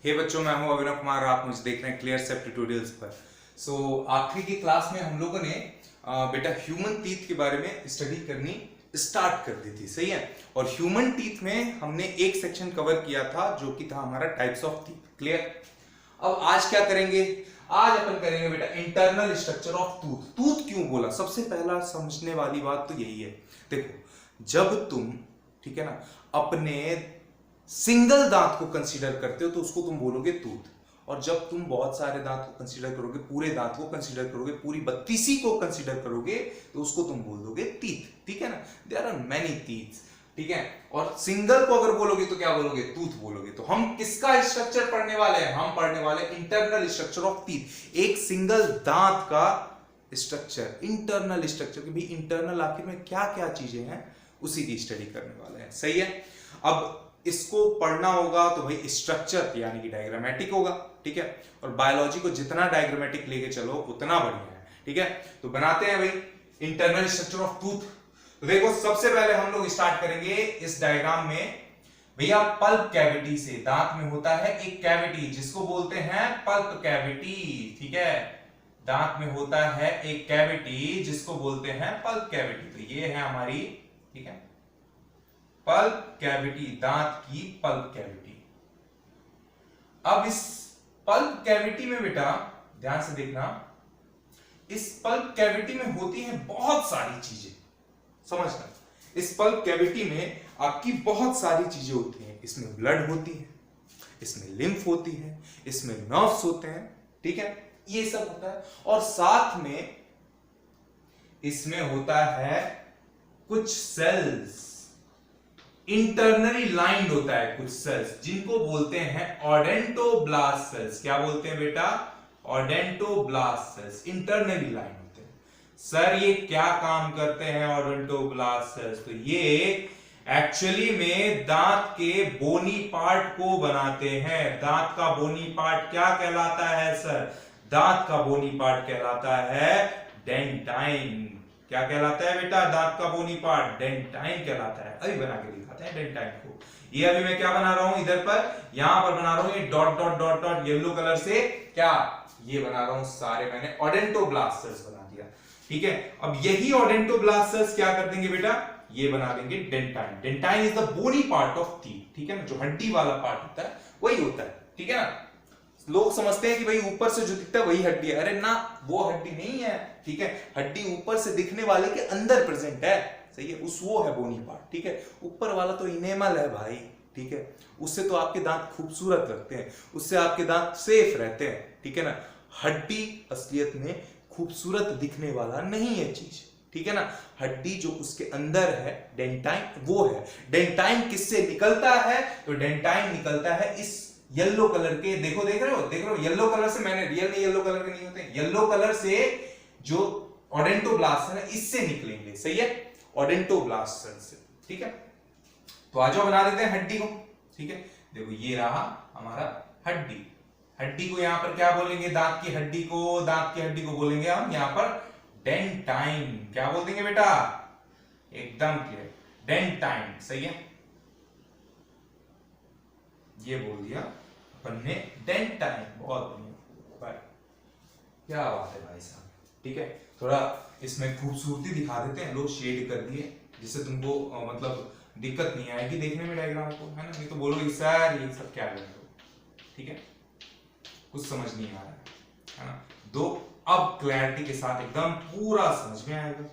हे बच्चों, मैं हूं अभिनव कुमार। आप मुझे देख रहे हैं क्लियर सेप ट्यूटोरियल्स पर। आखिरी की क्लास में हम लोगों ने बेटा ह्यूमन टीथ के बारे में स्टडी करनी स्टार्ट कर दी थी, सही है। और ह्यूमन टीथ में हमने एक सेक्शन कवर किया था जो कि था हमारा टाइप्स ऑफ टीथ। क्लियर। अब आज क्या करेंगे? आज अपन करेंगे बेटा internal structure of tooth. Tooth क्यों बोला? सबसे पहला समझने वाली बात तो यही है। देखो, जब तुम, ठीक है ना, अपने सिंगल दांत को कंसीडर करते हो तो उसको तुम बोलोगे टूथ। और जब तुम बहुत सारे दांत को कंसीडर करोगे, पूरे दांत को कंसीडर करोगे, पूरी 32 को कंसीडर करोगे तो उसको तुम बोल दोगे टीथ। ठीक है ना। देयर आर मेनी टीथ, ठीक है। और सिंगल को अगर बोलोगे तो क्या बोलोगे? टूथ बोलोगे। तो हम किसका स्ट्रक्चर पढ़ने वाले हैं? हम पढ़ने वाले इंटरनल स्ट्रक्चर ऑफ टीथ। एक सिंगल दांत का स्ट्रक्चर, इंटरनल स्ट्रक्चर कि भाई इंटरनल आखिर में क्या क्या चीजें हैं, उसी की स्टडी करने वाले हैं। सही है। अब इसको पढ़ना होगा तो भाई स्ट्रक्चर यानी कि डायग्रामेटिक होगा, ठीक है। और बायोलॉजी को जितना डायग्रामेटिक लेके चलो उतना बढ़िया है, ठीक है। तो बनाते हैं भाई इंटरनल स्ट्रक्चर ऑफ टूथ। तो देखो, सबसे पहले हम लोग स्टार्ट करेंगे इस डायग्राम में भैया पल्प कैविटी से। दांत में होता है एक कैविटी जिसको बोलते हैं पल्प कैविटी, ठीक है। दांत में होता है एक कैविटी जिसको बोलते हैं पल्प कैविटी। तो ये है हमारी, ठीक है, पल्प कैविटी, दांत की पल्प कैविटी। अब इस पल्प कैविटी में बेटा ध्यान से देखना, इस पल्प कैविटी में होती हैं बहुत सारी चीजें। समझना, इस पल्प कैविटी में आपकी बहुत सारी चीजें होती हैं। इसमें ब्लड होती है, इसमें लिम्फ होती है, इसमें नर्व्स होते हैं, ठीक है, ये सब होता है। और साथ में इसमें होता है कुछ सेल्स, इंटरनली लाइंड होता है कुछ सेल्स जिनको बोलते हैं ओडेंटोब्लास्ट सेल्स। क्या बोलते हैं बेटा? ओडेंटोब्लास्ट सेल्स, इंटरनली लाइंड होते हैं। सर ये क्या काम करते हैं ओडेंटोब्लास्ट सेल्स? तो ये एक्चुअली में दांत के बोनी पार्ट को बनाते हैं। दांत का बोनी पार्ट क्या कहलाता है सर? दांत का बोनी पार्ट कहलाता है डेंटाइन। क्या कहलाता है बेटा? दांत का बोनी पार्ट डेंटाइन कहलाता है। अभी बना के दिखाते हैं डेंटाइन को। ये अभी मैं क्या बना रहा हूं इधर पर, यहां पर बना रहा हूं ये dot dot dot dot yellow colour से, क्या ये बना रहा हूं सारे, मैंने ओडेंटोब्लास्ट सेल्स बना दिया, ठीक है। अब यही ओडेंटोब्लास्ट सेल्स क्या कर देंगे बेटा? ये बना देंगे dentine. Dentine is the bony part of teeth, ठीक है ना, जो हड्डी वाला पार्ट होता है वही होता है, ठीक है ना। लोग समझते हैं कि भाई ऊपर से जो दिखता है वही हड्डी है। अरे ना, वो हड्डी नहीं है, ठीक है। हड्डी ऊपर से दिखने वाले के अंदर प्रेजेंट है, सही है, उस वो है बोनी पार्ट, ठीक है। ऊपर वाला तो इनेमल है भाई, ठीक है। उससे तो आपके दांत खूबसूरत लगते हैं, उससे आपके दांत सेफ रहते हैं, ठीक है ना। हड्डी असलियत में खूबसूरत दिखने वाला नहीं है चीज, ठीक है ना। हड्डी जो उसके अंदर है डेंटाइन, वो है। डेंटाइन किससे निकलता है? तो डेंटाइन निकलता है इस येलो कलर के, देखो देख रहे हो येलो कलर से, मैंने रियल में येलो कलर के नहीं होते, येलो कलर से जो ओडेंटोब्लास्ट है इससे निकलेंगे, सही है, ओडेंटोब्लास्ट सेल से, ठीक है। तो आज बना देते हैं हड्डी को, ठीक है। देखो ये रहा हमारा हड्डी। हड्डी को यहां पर क्या बोलेंगे? दांत की हड्डी को, दांत की हड्डी को बोलेंगे हम यहां पर डेंटाइन। क्या बोल देंगे बेटा? एकदम क्लियर, डेंटाइन, सही है। ये बोल दिया अपन ने डेंटाइन, बहुत बढ़िया, क्या बात है भाई साहब, ठीक है। थोड़ा इसमें खूबसूरती दिखा देते हैं, लोग शेड कर दिए जिससे तुमको मतलब दिक्कत नहीं आएगी देखने में डायग्राम को, है ना। नहीं तो बोलोगे सर ये सब क्या कर रहे हो, ठीक है, कुछ समझ नहीं आ रहा है ना। दो अब क्लैरिटी के साथ एकदम पूरा समझ में आएगा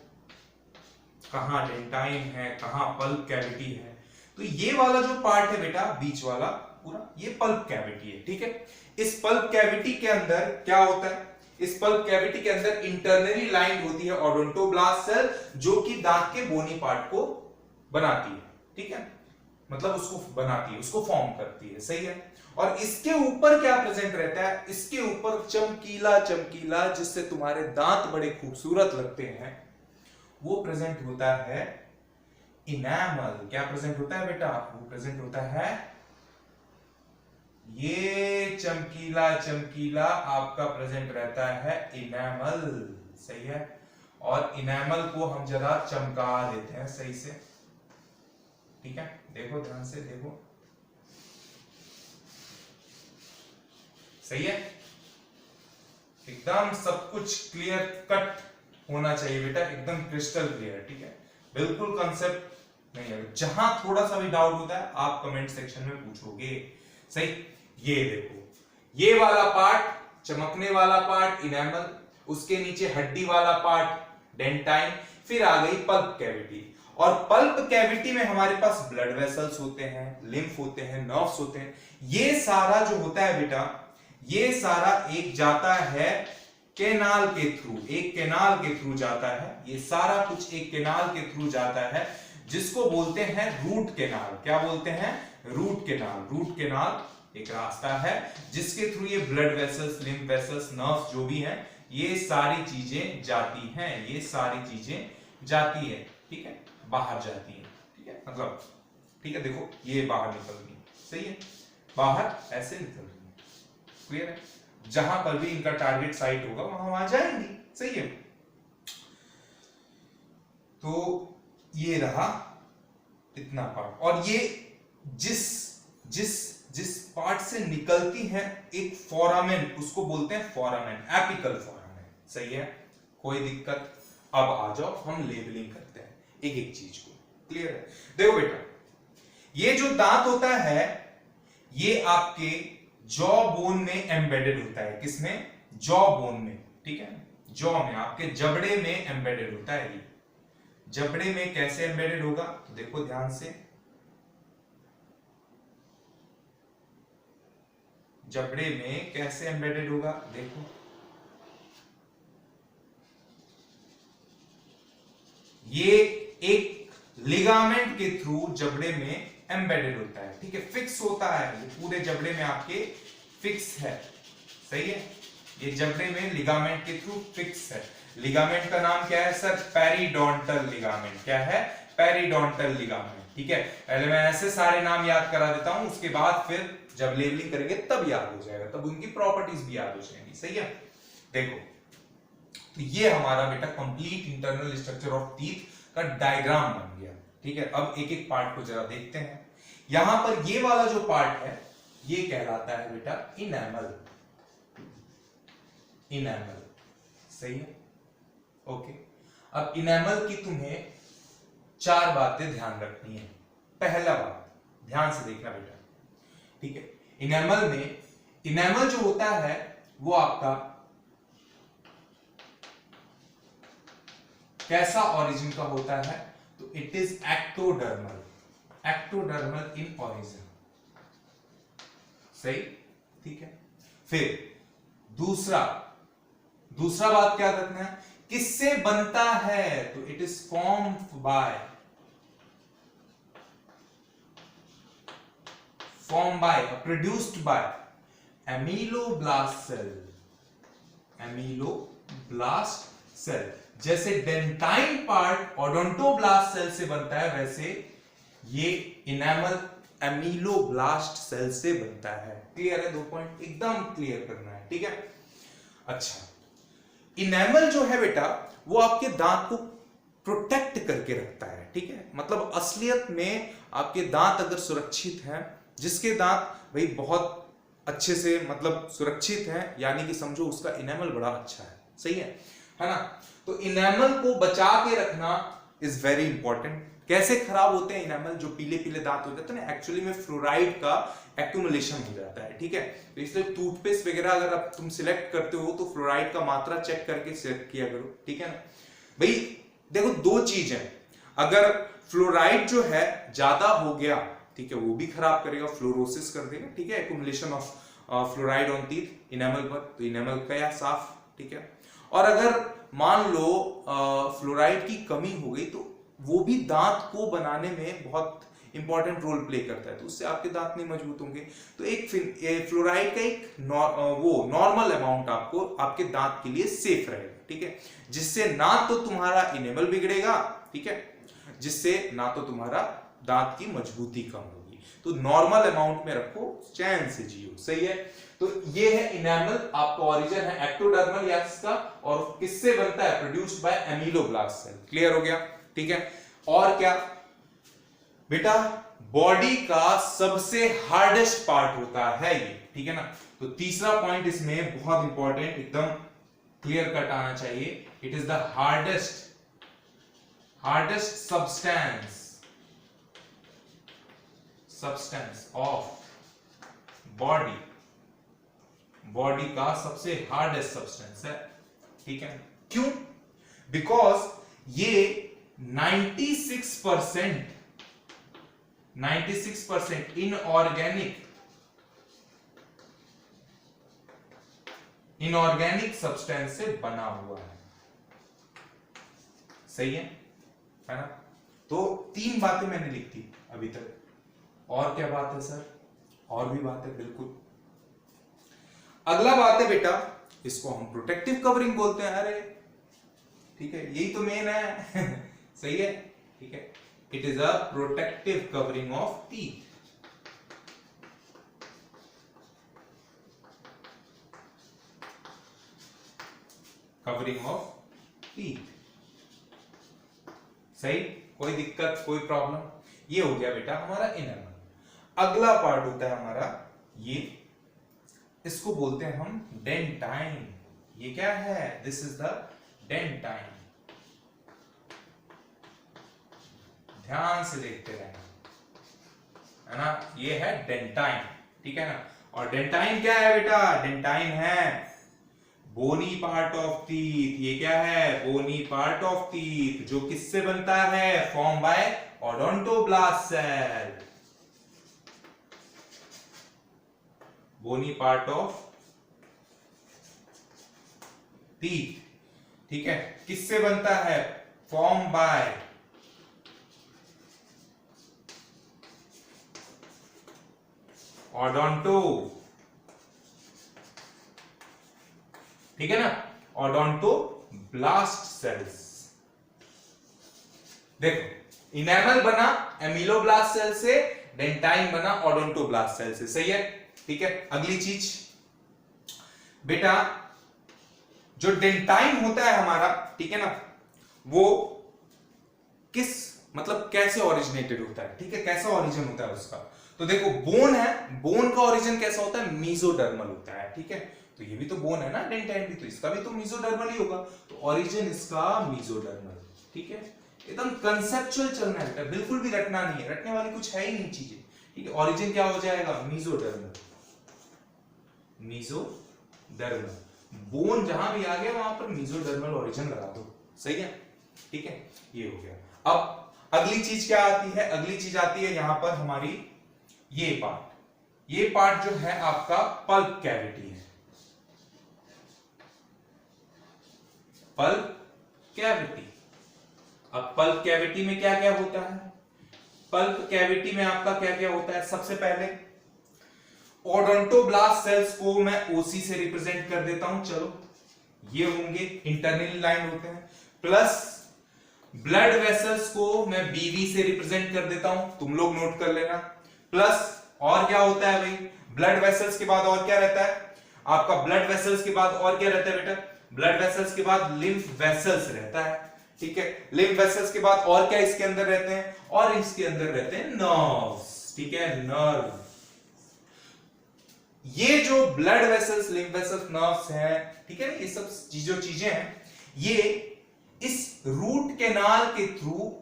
कहां डेंटाइन है, कहां पल्प कैविटी है। तो ये वाला जो पार्ट है बेटा बीच वाला पूरा, ये पल्प कैविटी है, ठीक है। इस पल्प कैविटी के अंदर क्या होता है? इस पल्प कैविटी के अंदर इंटरनली लाइंड होती है ओडोंटोब्लास्ट सेल जो कि दांत के बोनी पार्ट को बनाती है, ठीक है, मतलब उसको बनाती है, उसको फॉर्म करती है, सही है। और इसके ऊपर क्या प्रेजेंट रहता है? इसके ऊपर चमकीला चमकीला, जिससे तुम्हारे दांत बड़े खूबसूरत लगते हैं, वो प्रेजेंट होता है इनेमल। क्या प्रेजेंट होता है बेटा? वो प्रेजेंट होता है ये चमकीला चमकीला आपका प्रेजेंट रहता है इनेमल, सही है। और इनेमल को हम जरा चमका देते हैं सही से, ठीक है। देखो ध्यान से देखो, सही है, एकदम सब कुछ क्लियर कट होना चाहिए बेटा, एकदम क्रिस्टल क्लियर, ठीक है, बिल्कुल कंसेप्ट नहीं है। जहां थोड़ा सा भी डाउट होता है आप कमेंट सेक्शन में पूछोगे। सही, ये देखो, ये वाला पार्ट चमकने वाला पार्ट इनेमल, उसके नीचे हड्डी वाला पार्ट डेंटाइन, फिर आ गई पल्प कैविटी। और पल्प कैविटी में हमारे पास ब्लड वेसल्स होते हैं, लिम्फ होते हैं, नर्व्स होते हैं। ये सारा जो होता है बेटा, ये सारा एक जाता है कैनाल के थ्रू, एक कैनाल के थ्रू जाता है। ये सारा कुछ एक कैनाल के थ्रू जाता है जिसको बोलते हैं रूट कैनाल। क्या बोलते हैं? Root canal. रूट कैनाल एक रास्ता है जिसके थ्रू ये blood vessels, lymph vessels, nerves जो भी हैं, ये सारी चीजें जाती हैं, ये सारी चीजें जाती है, ठीक है, बाहर जाती है, ठीक है, मतलब ठीक है, देखो ये बाहर निकल रही है, सही है, बाहर ऐसे निकल रही है, क्लियर है, जहां पर भी इनका टारगेट साइट होगा वहां जाएंगी, सही है। तो ये रहा इतना पार्ट, और ये जिस जिस जिस पार्ट से निकलती है एक फोरामेन, उसको बोलते हैं फोरामेन, एपिकल फोरामेन, सही है, कोई दिक्कत? अब आ जाओ हम लेबलिंग करते हैं एक एक चीज को, क्लियर है? देखो बेटा, ये जो दांत होता है ये आपके जॉ बोन में एम्बेडेड होता है। किसमें? जॉ बोन में, ठीक है, जॉ में, आपके जबड़े में एम्बेडेड होता है। ये जबड़े में कैसे एम्बेडेड होगा? देखो ध्यान से, जबड़े में कैसे एम्बेडेड होगा, देखो, ये एक लिगामेंट के थ्रू जबड़े में एम्बेडेड होता है, ठीक है, फिक्स होता है, ये पूरे जबड़े में आपके फिक्स है, सही है, ये जबड़े में लिगामेंट के थ्रू फिक्स है। लिगामेंट का नाम क्या है सर? Periodontal ligament. क्या है? पेरिडोंटल लिगामेंट, ठीक है। पहले मैं ऐसे सारे नाम याद करा देता हूं, उसके बाद फिर जब लेबलिंग करेंगे तब याद हो जाएगा, तब उनकी प्रॉपर्टीज भी याद हो जाएंगी, सही है। देखो, तो ये हमारा बेटा complete internal structure of teeth का डायग्राम बन गया, ठीक है। अब एक एक पार्ट को जरा देखते हैं। यहां पर ये वाला जो पार्ट है ये कहलाता है बेटा इनेमल, इनेमल, सही है, ओके। अब इनेमल की तुम्हें 4 बातें ध्यान रखनी है। पहला बात, ध्यान से देखना बेटा, ठीक है, इनेमल में, इनेमल जो होता है वो आपका कैसा ओरिजिन का होता है? तो it is ectodermal, ectodermal in origin, सही, ठीक है। फिर दूसरा बात क्या रखना है? किससे बनता है? तो it is formed by produced by ameloblast cell, ameloblast cell. जैसे डेंटाइन पार्ट ओडोंटोब्लास्ट सेल से बनता है, वैसे ये इनेमल एमिलोब्लास्ट सेल से बनता है। क्लियर है? 2 पॉइंट एकदम क्लियर करना है, ठीक है। अच्छा, इनेमल जो है बेटा वो आपके दांत को प्रोटेक्ट करके रखता है, ठीक है, मतलब असलियत में आपके दांत अगर सुरक्षित हैं, जिसके दांत भाई बहुत अच्छे से मतलब सुरक्षित हैं, यानी कि समझो उसका इनेमल बड़ा अच्छा है, सही है ना। तो इनेमल को बचा के रखना इज वेरी इंपॉर्टेंट। कैसे खराब होते हैं इनेमल? जो पीले पीले दांत हो जाते हैं ना, एक्चुअली में फ्लोराइड का एक्यूमुलेशन हो जाता है, ठीक है। तो इसलिए टूथपेस्ट वगैरह अगर आप तुम सिलेक्ट करते हो तो फ्लोराइड का मात्रा चेक करके सिलेक्ट किया करो, ठीक है ना भाई। देखो 2 चीज है, अगर फ्लोराइड जो है ज्यादा हो गया, ठीक है, वो भी खराब करेगा, फ्लोरोसिस कर देगा, ठीक है, accumulation of fluoride on teeth enamel पर, तो इनेमल गया साफ, ठीक है। और अगर मान लो फ्लोराइड की कमी हो गई तो वो भी दांत को बनाने में बहुत इंपॉर्टेंट रोल प्ले करता है, तो उससे आपके दांत नहीं मजबूत होंगे। तो एक फ्लोराइड का एक नॉर्मल अमाउंट आपको आपके दांत के लिए सेफ रहेगा, ठीक है, जिससे ना तो तुम्हारा इनेमल बिगड़ेगा, ठीक है, जिससे ना तो तुम्हारा दांत की मजबूती कम होगी। तो नॉर्मल अमाउंट में रखो, चैन से जियो, सही है। तो ये है इनेमल, आपका ओरिजिन है एक्टोडर्मल या इसका, और किससे बनता है? Produced by ameloblast cell. Clear हो गया, ठीक है। और क्या बेटा, बॉडी का सबसे हार्डेस्ट पार्ट होता है ये, ठीक है ना। तो तीसरा पॉइंट इसमें बहुत इंपॉर्टेंट, एकदम क्लियर कट आना चाहिए, it is the hardest substance of body का सबसे हार्डेस्ट सब्सटेंस है, ठीक है। क्यों? बिकॉज ये 96% इनऑर्गेनिक सब्सटेंस से बना हुआ है, सही है ना। तो 3 बातें मैंने लिख दी अभी तक, और क्या बात है सर? और भी बात है, बिल्कुल। अगला बात है बेटा, इसको हम प्रोटेक्टिव कवरिंग बोलते हैं। अरे ठीक है, यही तो मेन है सही है, ठीक है। It is a protective covering of teeth. Covering of teeth, सही, कोई दिक्कत, कोई प्रॉब्लम? ये हो गया बेटा हमारा इनर। अगला पार्ट होता है हमारा ये, इसको बोलते हैं हम डेंटाइन। ये क्या है? This is the dentine. ध्यान से देखते रहना, है ना। ये है डेंटाइन, ठीक है ना। और डेंटाइन क्या है बेटा? डेंटाइन है बोनी पार्ट ऑफ टीथ। ये क्या है? बोनी पार्ट ऑफ टीथ, जो किससे बनता है? Form by odontoblast cell. Bony part of teeth, ठीक है, किससे बनता है? फॉर्म बाय ओडोंटो, ठीक है ना, ओडोंटोब्लास्ट सेल्स। देखो, इनेमल बना एमिलोब्लास्ट सेल से, डेंटाइन बना ओडोंटोब्लास्ट सेल से, सही है, ठीक है। अगली चीज बेटा, जो डेंटाइन होता है हमारा, ठीक है ना, वो किस मतलब कैसे ओरिजिनेटेड होता है, ठीक है, कैसा ओरिजिन होता है उसका? तो देखो, बोन है, बोन का ओरिजिन कैसा होता है? मेसोडर्मल होता है, ठीक है। तो ये भी तो बोन है ना, डेंटाइन भी, तो इसका भी तो मेसोडर्मल ही होगा। तो ओरिजिन इसका मेसोडर्मल, ठीक है। एकदम कंसेप्चुअल चलना है बेटा, बिल्कुल भी रटना नहीं है, रटने वाली कुछ है ही नहीं चीजें, ठीक है। ओरिजिन क्या हो जाएगा? मेसोडर्मल। मेसोडर्मल, बोन जहां भी आ गया वहां पर मेसोडर्मल ओरिजिन लगा दो, सही है, ठीक है। ये हो गया। अब अगली चीज क्या आती है? अगली चीज आती है यहां पर हमारी ये पार्ट जो है आपका पल्प कैविटी है। Pulp cavity. अब पल्प कैविटी में क्या क्या होता है? पल्प कैविटी में आपका क्या क्या होता है? सबसे पहले ओडोंटोब्लास्ट सेल्स को मैं ओसी से रिप्रेजेंट कर देता हूं, चलो, ये होंगे, इंटरनल लाइन होते हैं, प्लस ब्लड वेसल्स को मैं बीवी से रिप्रेजेंट कर देता हूं, तुम लोग नोट कर लेना, प्लस और क्या होता है भाई? ब्लड वेसल्स के बाद और क्या रहता है आपका? ब्लड वेसल्स के बाद और क्या रहता है बेटा? ब्लड वेसल्स के बाद लिम्फ वेसल्स रहता है, ठीक है। लिम्फ वेसल्स के बाद और क्या इसके अंदर रहते हैं? और इसके अंदर रहते हैं नर्व्स, ठीक है, नर्व। ये जो blood vessels, lymph vessels, nerves हैं, ठीक है ना, ये सब जो चीजें हैं, ये इस रूट कैनाल के थ्रू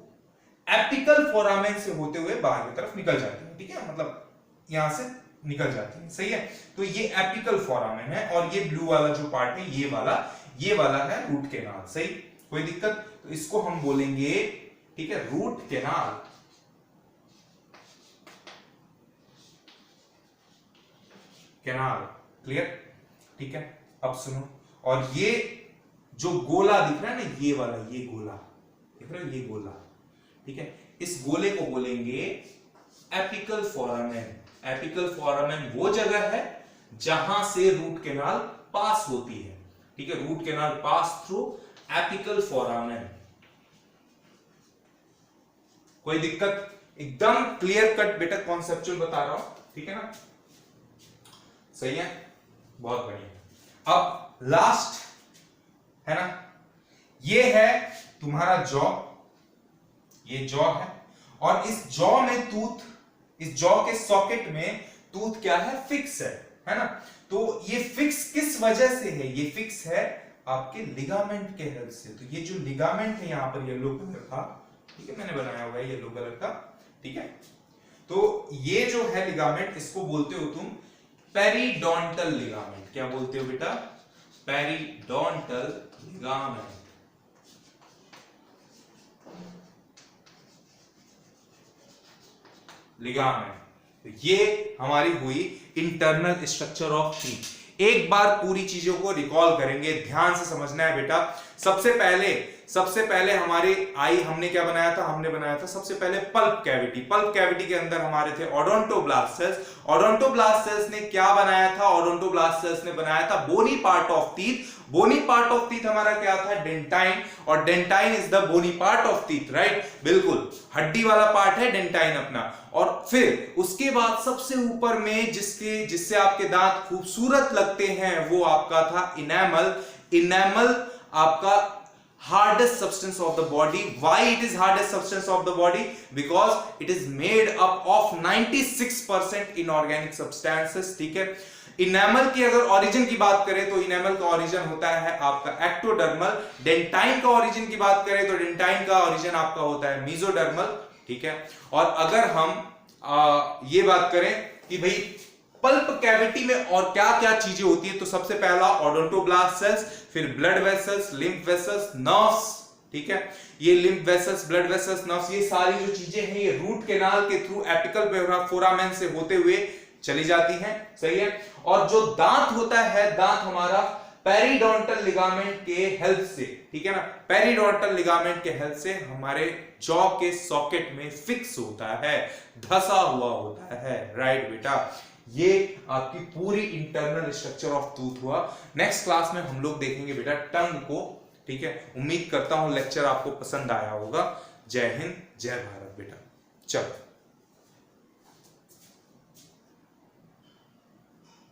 एपिकल फोरामेन से होते हुए बाहर की तरफ निकल जाती है, ठीक है, मतलब यहां से निकल जाती है, सही है। तो ये एपिकल फोरामेन है, और ये ब्लू वाला जो पार्ट है, ये वाला है रूट कैनाल, सही, कोई दिक्कत? तो इसको हम बोलेंगे, ठीक है, रूट कैनाल। क्लियर, ठीक है। अब सुनो, और ये जो गोला दिख रहा है ना, ये वाला, ये गोला दिख रहा है, ये गोला, ठीक है, इस गोले को बोलेंगे एपिकल फोरामेन। एपिकल फोरामेन वो जगह है जहां से रूट कैनाल पास होती है, ठीक है, root canal pass through apical foramen. कोई दिक्कत? एकदम क्लियर कट बेटा, कॉन्सेप्चुअल बता रहा हूं, ठीक है ना, सही है, बहुत बढ़िया। अब लास्ट है ना, ये है तुम्हारा जॉ, ये जॉ है, और इस जॉ में टूथ, इस जॉ के सॉकेट में टूथ क्या है? फिक्स है, है ना। तो ये फिक्स किस वजह से है, ये फिक्स है आपके लिगामेंट के हेल्प से। तो ये जो लिगामेंट है यहाँ पर येलो कलर का, ठीक है, मैंने बनाया हुआ है येलो कलर का, ठीक है। तो ये जो है लिगामेंट, इसको बोलते हो तुम पेरिडोंटल लिगामेंट। क्या बोलते हो बेटा? Periodontal ligament. लिगामेंट, ये हमारी हुई इंटरनल स्ट्रक्चर ऑफ टीथ। एक बार पूरी चीजों को रिकॉल करेंगे, ध्यान से समझना है बेटा। सबसे पहले हमारे आई हमने क्या बनाया था? हमने बनाया था सबसे पहले पल्प कैविटी। पल्प कैविटी के अंदर हमारे थे ओडोंटोब्लास्ट सेल्स। ओडोंटोब्लास्ट सेल्स ने क्या बनाया था? ओडोंटोब्लास्ट सेल्स ने बनाया था bony part of teeth. Bony part of teeth हमारा क्या था? डेंटाइन। और dentine is the bony part of teeth, right? बिल्कुल, हड्डी वाला पार्ट है डेंटाइन अपना। और फिर उसके बाद सबसे ऊपर में जिससे आपके दांत खूबसूरत लगते हैं वो आपका था इनेमल। इनेमल आपका hardest substance of the body. Why it is hardest substance of the body? Because it is made up of 96% inorganic substances, ठीक है। इनेमल की अगर ओरिजिन की बात करें तो इनेमल का ओरिजिन होता है आपका एक्टोडर्मल। डेंटाइन का ओरिजिन की बात करें तो डेंटाइन का ओरिजिन आपका होता है मेसोडर्मल, ठीक है। और अगर हम ये बात करें कि भाई पल्प कैविटी में और क्या क्या चीजें होती है, तो सबसे पहला ओडोंटोब्लास्ट सेल्स, फिर blood vessels, lymph vessels, nerves, ठीक है। ये lymph vessels, blood vessels, nerves, ये सारी जो चीजें हैं ये रूट कैनाल के थ्रू एपिकल फोरामेन से होते हुए चली जाती हैं, सही है। और जो दांत होता है, दांत हमारा पेरिडोंटल लिगामेंट के हेल्प से, ठीक है ना, पेरिडोंटल लिगामेंट के हेल्प से हमारे जॉ के सॉकेट में फिक्स होता है, धसा हुआ होता है, राइट बेटा। ये आपकी पूरी इंटरनल स्ट्रक्चर ऑफ टूथ हुआ। नेक्स्ट क्लास में हम लोग देखेंगे बेटा टंग को, ठीक है। उम्मीद करता हूं लेक्चर आपको पसंद आया होगा। जय हिंद, जय भारत बेटा। चलो।